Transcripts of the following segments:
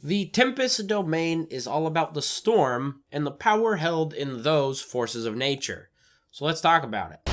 The Tempest domain is all about the storm and the power held in those forces of nature. So let's talk about it.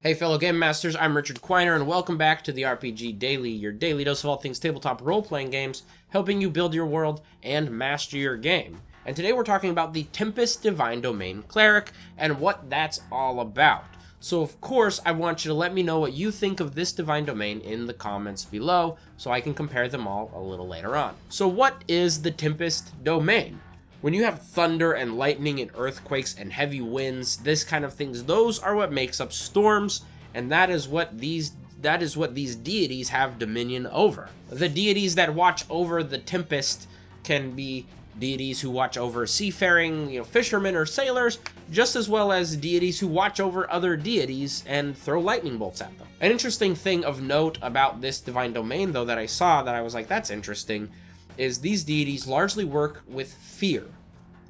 Hey fellow Game Masters, I'm Richard Quiner, and welcome back to the RPG Daily, your daily dose of all things tabletop role-playing games, helping you build your world and master your game. And today we're talking about the Tempest Divine Domain Cleric, and what that's all about. So of course, I want you to let me know what you think of this Divine Domain in the comments below, so I can compare them all a little later on. So what is the Tempest Domain? When you have thunder and lightning and earthquakes and heavy winds, this kind of things, those are what makes up storms, and that is what these deities have dominion over. The deities that watch over the Tempest can be deities who watch over seafaring, fishermen or sailors, just as well as deities who watch over other deities and throw lightning bolts at them. An interesting thing of note about this Divine Domain, though, that I saw that I was like, that's interesting, is these deities largely work with fear.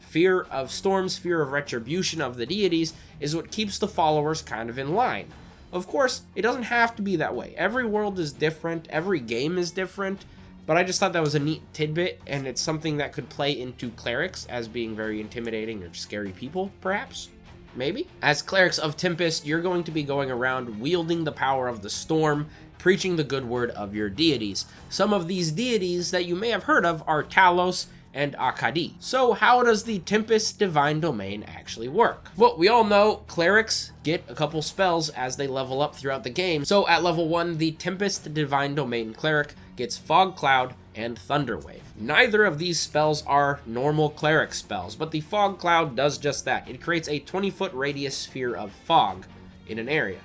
Fear of storms, fear of retribution of the deities is what keeps the followers kind of in line. Of course, it doesn't have to be that way. Every world is different, every game is different, but I just thought that was a neat tidbit, and it's something that could play into Clerics as being very intimidating or scary people, perhaps? Maybe? As Clerics of Tempest, you're going to be going around wielding the power of the storm, preaching the good word of your deities. Some of these deities that you may have heard of are Talos and Akkadi. So how does the Tempest Divine Domain actually work? Well, we all know Clerics get a couple spells as they level up throughout the game. So at level 1, the Tempest Divine Domain Cleric gets Fog Cloud and Thunder Wave. Neither of these spells are normal Cleric spells, but the Fog Cloud does just that. It creates a 20-foot radius sphere of fog in an area.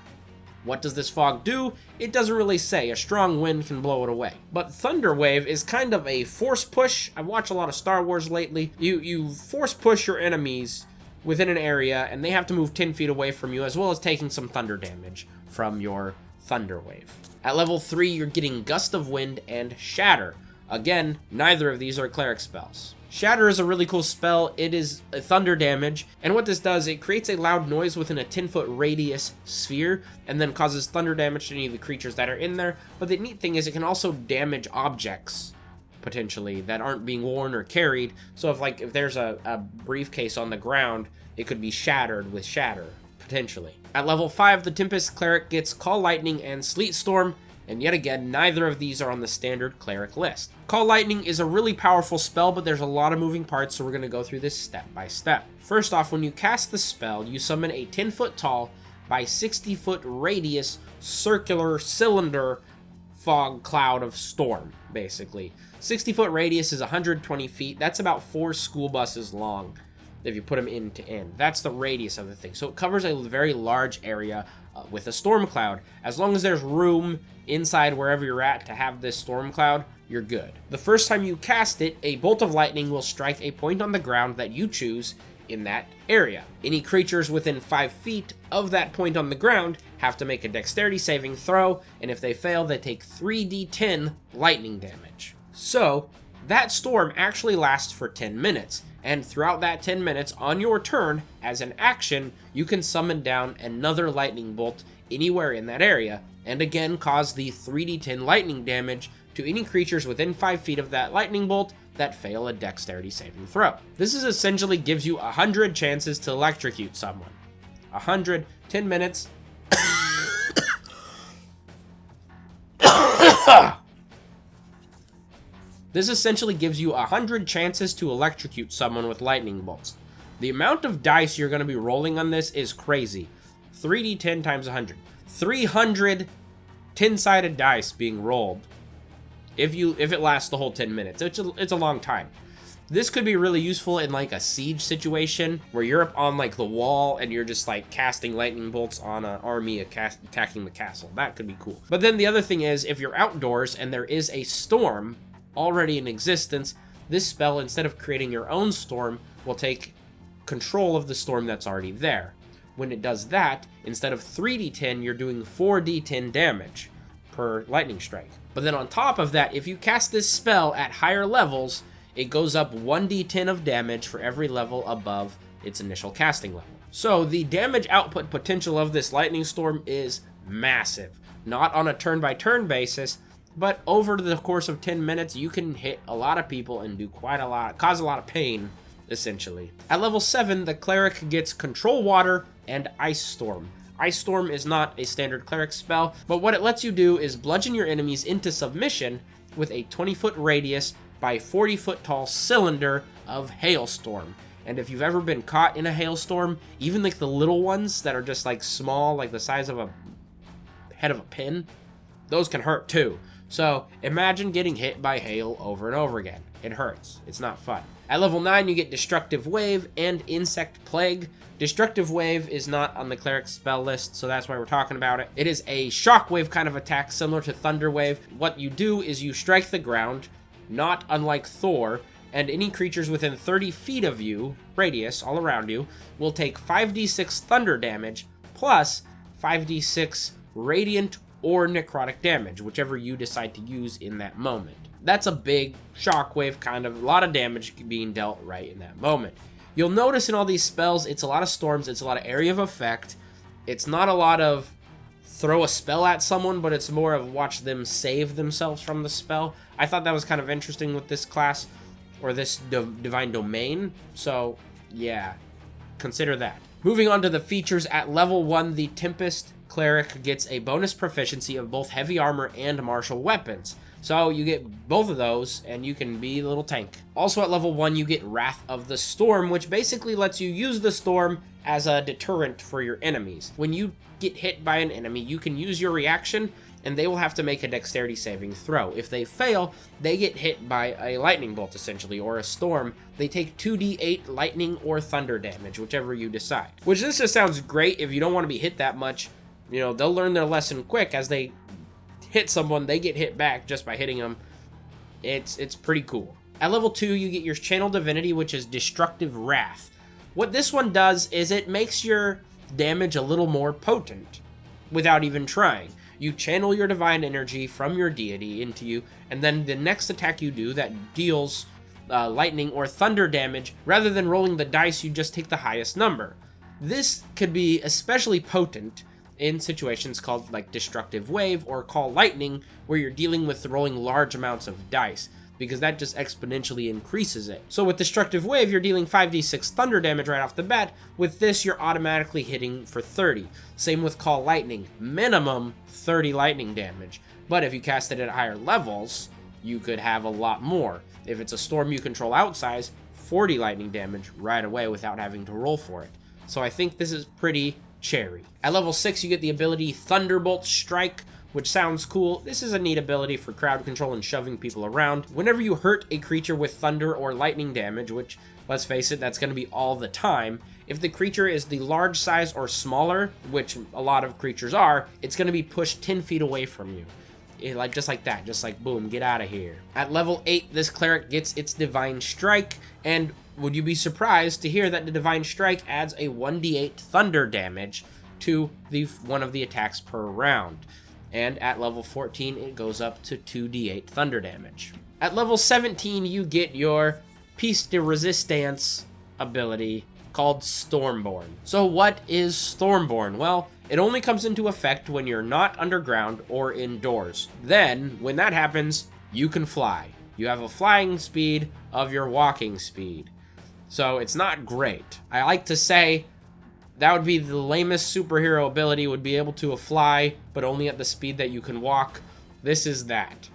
What does this fog do? It doesn't really say. A strong wind can blow it away. But Thunder Wave is kind of a force push. I've watched a lot of Star Wars lately. You force push your enemies within an area, and they have to move 10 feet away from you, as well as taking some thunder damage from your Thunder Wave. At level 3, you're getting Gust of Wind and Shatter. Again, neither of these are Cleric spells. Shatter is a really cool spell. It is a thunder damage, and what this does, it creates a loud noise within a 10-foot radius sphere, and then causes thunder damage to any of the creatures that are in there. But the neat thing is it can also damage objects, potentially, that aren't being worn or carried. So if there's a briefcase on the ground, it could be shattered with Shatter, potentially. At level 5, the Tempest Cleric gets Call Lightning and Sleet Storm, and yet again, neither of these are on the standard Cleric list. Call Lightning is a really powerful spell, but there's a lot of moving parts, so we're going to go through this step by step. First off, when you cast the spell, you summon a 10-foot tall by 60-foot radius circular cylinder fog cloud of storm, basically. 60-foot radius is 120 feet. That's about 4 school buses long if you put them end to end. That's the radius of the thing. So it covers a very large area with a storm cloud. As long as there's room inside wherever you're at to have this storm cloud, you're good. The first time you cast it, a bolt of lightning will strike a point on the ground that you choose in that area. Any creatures within 5 feet of that point on the ground have to make a dexterity saving throw, and if they fail, they take 3d10 lightning damage. So that storm actually lasts for 10 minutes, and throughout that 10 minutes, on your turn, as an action, you can summon down another lightning bolt anywhere in that area, and again cause the 3d10 lightning damage to any creatures within 5 feet of that lightning bolt that fail a dexterity saving throw. This essentially gives you 100 chances to electrocute someone. 100, 10 minutes. This essentially gives you 100 chances to electrocute someone with lightning bolts. The amount of dice you're going to be rolling on this is crazy. 3d10 times 100. 300 10-sided dice being rolled if it lasts the whole 10 minutes. It's a long time. This could be really useful in like a siege situation where you're up on like the wall and you're just like casting lightning bolts on an army attacking the castle. That could be cool. But then the other thing is, if you're outdoors and there is a storm already in existence, this spell, instead of creating your own storm, will take control of the storm that's already there. When it does that, instead of 3d10, you're doing 4d10 damage per lightning strike. But then on top of that, if you cast this spell at higher levels, it goes up 1d10 of damage for every level above its initial casting level. So the damage output potential of this lightning storm is massive. not on a turn-by-turn basis, but over the course of 10 minutes, you can hit a lot of people and do quite a lot, cause a lot of pain, essentially. At level 7, the Cleric gets Control Water and Ice Storm. Ice Storm is not a standard Cleric spell, but what it lets you do is bludgeon your enemies into submission with a 20-foot radius by 40-foot tall cylinder of Hailstorm. And if you've ever been caught in a hailstorm, even like the little ones that are just like small, like the size of a head of a pin, those can hurt too. So imagine getting hit by hail over and over again. It hurts. It's not fun. At level 9, you get Destructive Wave and Insect Plague. Destructive Wave is not on the Cleric spell list, so that's why we're talking about it. It is a shockwave kind of attack similar to Thunder Wave. What you do is you strike the ground, not unlike Thor, and any creatures within 30 feet of you, radius, all around you, will take 5d6 thunder damage, plus 5d6 radiant or necrotic damage, whichever you decide to use in that moment. That's a big shockwave, kind of, a lot of damage being dealt right in that moment. You'll notice in all these spells, it's a lot of storms, it's a lot of area of effect, it's not a lot of throw a spell at someone, but it's more of watch them save themselves from the spell. I thought that was kind of interesting with this class, or this Divine Domain, so yeah, consider that. Moving on to the features, at level 1, the Tempest Cleric gets a bonus proficiency of both heavy armor and martial weapons. So you get both of those, and you can be a little tank. Also at level 1, you get Wrath of the Storm, which basically lets you use the storm as a deterrent for your enemies. When you get hit by an enemy, you can use your reaction, and they will have to make a dexterity saving throw. If they fail, they get hit by a lightning bolt, essentially, or a storm. They take 2d8 lightning or thunder damage, whichever you decide. Which this just sounds great if you don't want to be hit that much. You know, they'll learn their lesson quick. As they hit someone, they get hit back just by hitting them. It's pretty cool. At level 2, you get your Channel Divinity, which is Destructive Wrath. What this one does is it makes your damage a little more potent without even trying. You channel your divine energy from your deity into you, and then the next attack you do that deals lightning or thunder damage, rather than rolling the dice, you just take the highest number. This could be especially potent in situations called like Destructive Wave or Call Lightning, where you're dealing with rolling large amounts of dice, because that just exponentially increases it. So with Destructive Wave, you're dealing 5d6 thunder damage right off the bat. With this, you're automatically hitting for 30. Same with Call Lightning, minimum 30 lightning damage. But if you cast it at higher levels, you could have a lot more. If it's a storm you control outsize, 40 lightning damage right away without having to roll for it. So I think this is pretty cherry. At level 6, you get the ability Thunderbolt Strike, which sounds cool. This is a neat ability for crowd control and shoving people around. Whenever you hurt a creature with thunder or lightning damage, which, let's face it, that's going to be all the time, if the creature is the large size or smaller, which a lot of creatures are, it's going to be pushed 10 feet away from you. Just like that, just like boom, get out of here. At level 8, this Cleric gets its Divine Strike, and would you be surprised to hear that the Divine Strike adds a 1d8 thunder damage to one of the attacks per round? And at level 14, it goes up to 2d8 thunder damage. At level 17, you get your Piece de Resistance ability called Stormborn. So what is Stormborn? Well, it only comes into effect when you're not underground or indoors. Then, when that happens, you can fly. You have a flying speed of your walking speed. So it's not great. I like to say that would be the lamest superhero ability, would be able to fly, but only at the speed that you can walk. This is that.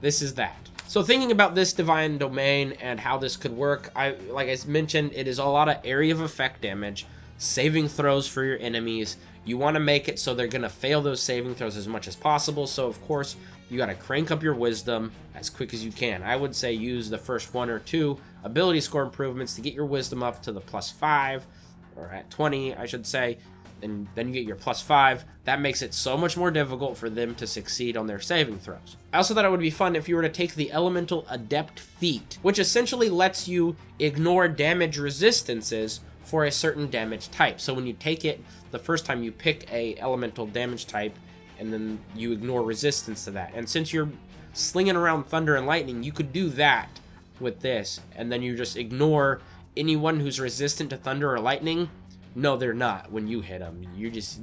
This is that. So thinking about this Divine Domain and how this could work, like I mentioned, it is a lot of area of effect damage, saving throws for your enemies. You want to make it so they're going to fail those saving throws as much as possible. So of course, you got to crank up your wisdom as quick as you can. I would say use the first 1 or 2 ability score improvements to get your wisdom up to the +5, or at 20, I should say, and then you get your +5. That makes it so much more difficult for them to succeed on their saving throws. I also thought it would be fun if you were to take the Elemental Adept feat, which essentially lets you ignore damage resistances for a certain damage type. So when you take it, the first time you pick a elemental damage type, and then you ignore resistance to that. And since you're slinging around thunder and lightning, you could do that with this, and then you just ignore anyone who's resistant to thunder or lightning. No, they're not when you hit them.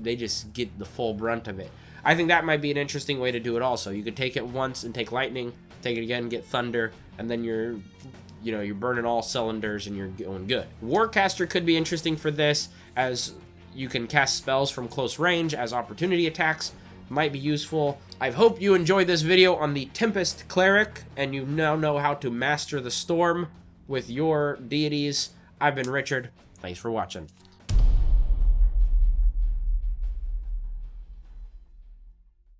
They just get the full brunt of it. I think that might be an interesting way to do it also. You could take it once and take lightning, take it again, get thunder, and then you're burning all cylinders and you're going good. Warcaster could be interesting for this, as you can cast spells from close range as opportunity attacks. Might be useful. I hope you enjoyed this video on the Tempest Cleric, and you now know how to master the storm with your deities. I've been Richard. Thanks for watching.